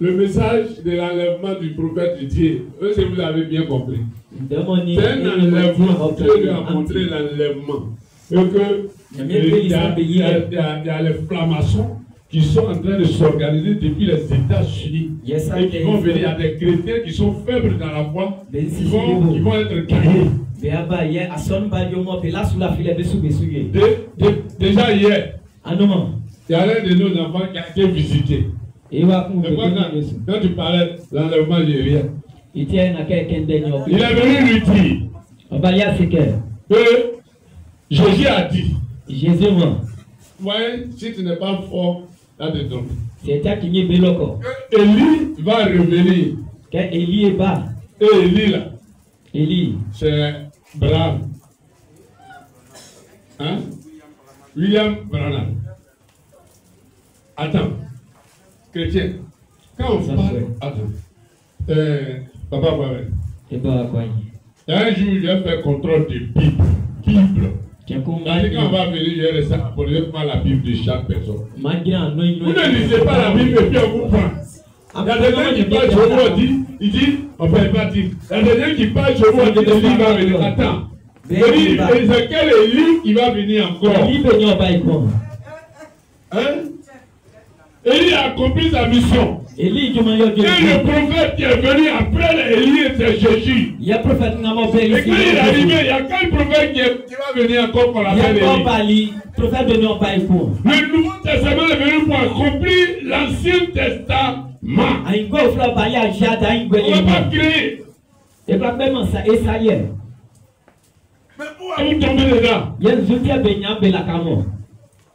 le message de l'enlèvement du prophète Dieu, si vous avez bien compris. C'est un enlèvement. Dieu lui a montré l'enlèvement. Et qu'il y a les francs-maçons qui sont en train de s'organiser depuis les États-Unis. Et qui vont venir à des chrétiens qui sont faibles dans la foi, qui vont être gagnés. Déjà hier, il y a l'un de nos enfants qui a été visité. Quand tu parlais de l'enlèvement algérien, il est venu lui dire que Jésus a dit, ouais, si tu n'es pas fort, là de tomber. Élie va revenir. Et Élie là, c'est Branham. Hein? William Branham. Attends, chrétien, quand on parle, attends, papa Boaven, il y a un jour, il a fait contrôle de Bible. Quand on va venir, je vais rester apologer par la Bible de chaque personne. Vous ne lisez pas la Bible et puis on vous prend. Il y a des gens qui parlent sur vous, il dit, on ne peut pas dire. Il y a des gens qui parlent sur vous, il dit, Élie va venir. Attends. C'est quel Élie qui va venir encore? Hein? Élie a accompli sa mission. Et le prophète qui est venu après Élie, c'est Jésus. Et quand il est arrivé, il y a quel prophète qui va venir encore pour l'appelle Élie? Le Nouveau Testament est venu pour accomplir l'Ancien Testament. On ne va pas créer. Mais où vous tombez dedans?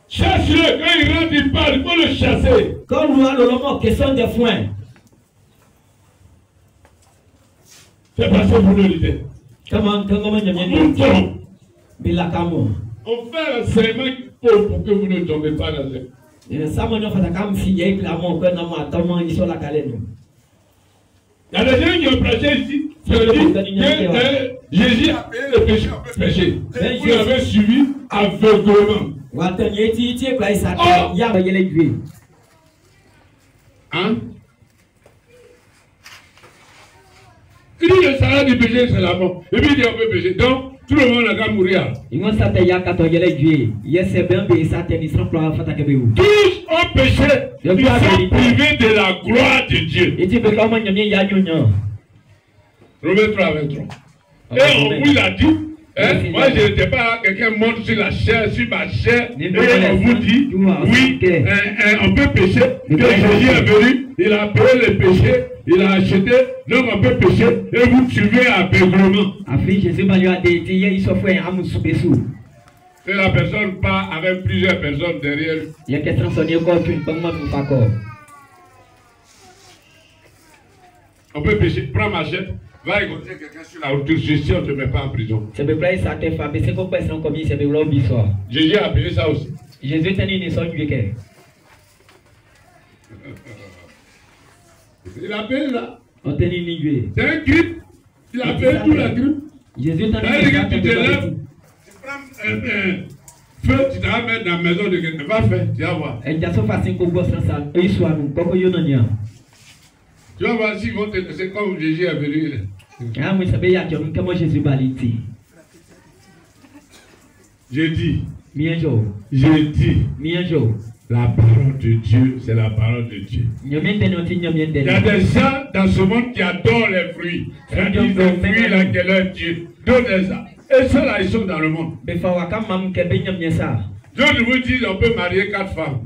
Cherche-le, quand il rentre, il parle, il faut le chasser. Quand nous avons question de foin. C'est parce que vous le lisez. Comment on fait l'enseignement pour que vous ne tombez pas dans le. Il y a des gens qui ont prêché ici. Que Jésus a payé le péché, on peut pécher. Vous l'avez suivi aveuglement. Hein? Il dit le salaire du péché, c'est la mort. Et puis il dit on peut pécher. Donc, tout le monde a mourir. Tous ont péché. Ils sont privés de la gloire de Dieu. Romains 3, 23. Et on vous l'a dit. Moi, je n'étais pas là, quelqu'un monte sur la chair, sur ma chair, et on vous dit, oui, on peut pécher, que Jésus est venu, il a payé le péché, il a acheté, donc on peut pécher, et vous suivez aveuglement. Et la personne part avec plusieurs personnes derrière lui. On peut pécher, prends ma machette. Va écouter quelqu'un sur la route, je suis, on ne te met pas en prison. Jésus a appelé ça aussi. Il a appelé là. C'est un crime. Il a appelé tout la crime. Tu te lèves, tu prends un feu, tu te ramènes dans la maison de quelqu'un. Va faire, tu vas voir. Tu vas voir s'ils vont te laisser comme Jésus est venu. J'ai dit, la parole de Dieu, c'est la parole de Dieu. Il y a des gens dans ce monde qui adorent les fruits. Ils disent les fruits là, quel est Dieu. D'autres gens. Et ceux-là, ils sont dans le monde. D'autres vous disent on peut marier 4 femmes.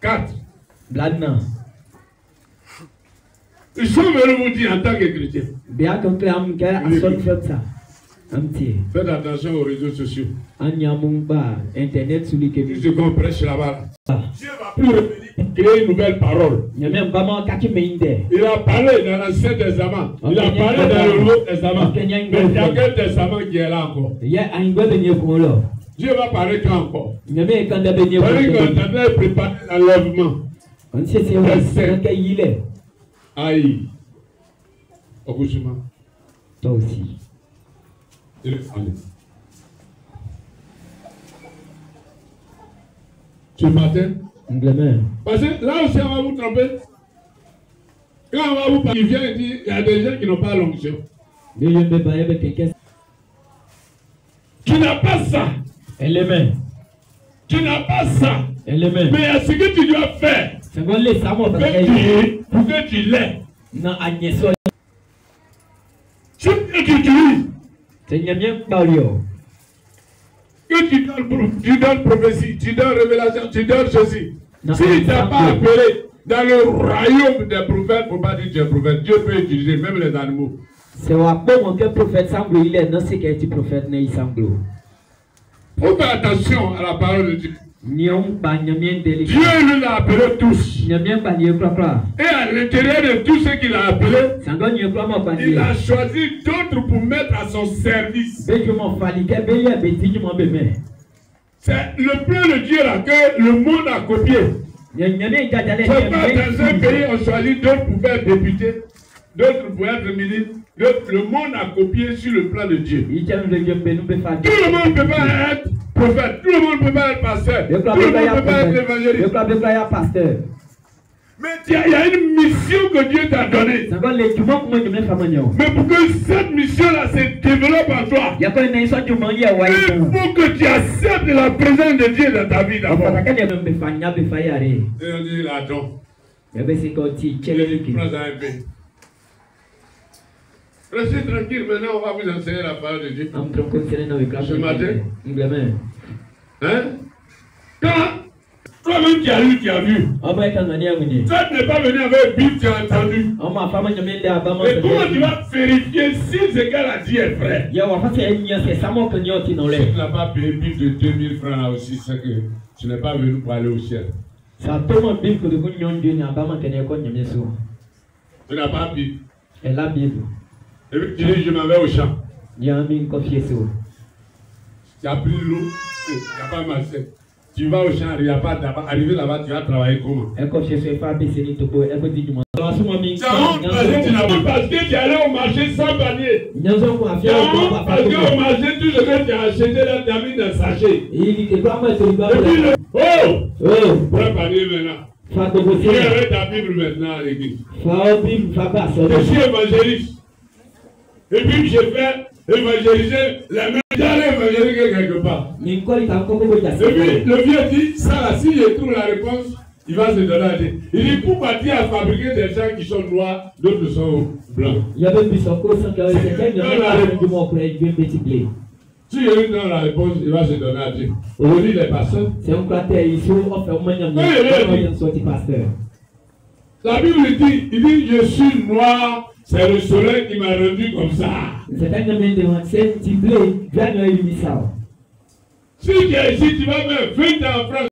4. Ils sont venus vous dire en tant que chrétien. Faites attention aux réseaux sociaux. Ce qu'on prêche là-bas. Dieu va plus revenir créer une nouvelle parole. Il a parlé dans l'Ancien Testament. Il a parlé dans le Nouveau Testament. Mais il y a quel testament qui est là encore? Dieu va parler quand encore? Il est en train de préparer l'enlèvement. Aïe. Okusuma. Toi aussi. Ce matin, Parce que là aussi, on va vous tromper. Quand on va vous parler, il vient et dit il y a des gens qui n'ont pas l'onction. Tu n'as pas ça. Tu n'as pas ça. Mais il y a ce que tu dois faire. Pour que tu l'aies. Ce que tu utilises. Que tu donnes prophétie, tu donnes révélation, tu donnes ceci. Si tu n'as pas appelé dans le royaume des prophètes, il ne faut pas dire que tu es prophète. Dieu peut utiliser même les animaux. C'est un prophète semble, il est non c'est qu'il est prophète, mais il semble. Faut faire attention à la parole de Dieu. Dieu nous a appelés tous. Et à l'intérieur de tous ceux qu'il a appelés, il a choisi d'autres pour mettre à son service. C'est le plan de Dieu là que le monde a copié. C'est pas dans un pays on choisit d'autres pour faire député, d'autres pour être ministre. Le monde a copié sur le plan de Dieu. Tout le monde ne peut pas être prophète, tout le monde ne peut pas être pasteur, tout le monde ne peut pas être évangéliste. Mais il y a une mission que Dieu t'a donnée. Mais pour que cette mission-là se développe en toi, il faut que tu acceptes la présence de Dieu dans ta vie d'abord. Et on dit là, donc. Restez tranquille, maintenant on va vous enseigner la parole de Dieu. Ce matin. Hein? Quand toi-même qui as lu, tu as vu. Toi tu n'es pas venu avec Bible, tu as entendu. Et comment tu vas vérifier si ce qu'elle a dit est vrai? Si tu n'as pas payé Bible de 2000 francs là aussi, c'est que tu n'es pas venu pour aller au ciel. Tu n'as pas Bible. Et la Bible. Et puis tu dis, je m'en vais au champ. Tu as pris l'eau, il n'y a pas marché. Tu vas au champ, il n'y a pas d'abord. Arrivé là-bas, tu vas travailler comment? C'est honte parce que tu n'as pas, parce que tu es allé au marché sans panier. C'est honte parce qu'au marché, tout ce que tu as acheté là, tu as mis dans le sachet. Et puis prends un panier maintenant. Tu es avec ta Bible maintenant à l'église. Je suis évangéliste. Et puis je fais évangéliser les mêmes. J'allais évangéliser quelque part. Et puis le vieux dit, ça là, si je trouve la réponse, il va se donner à Dieu. Il dit, pourquoi tu as fabriqué des gens qui sont noirs, d'autres sont blancs? Si je lui donne la réponse, il va se donner à Dieu. Aujourd'hui, les pasteurs. La Bible dit, il dit, je suis noir. C'est le soleil qui m'a rendu comme ça. Si tu es ici, tu vas faire 20 ans en France.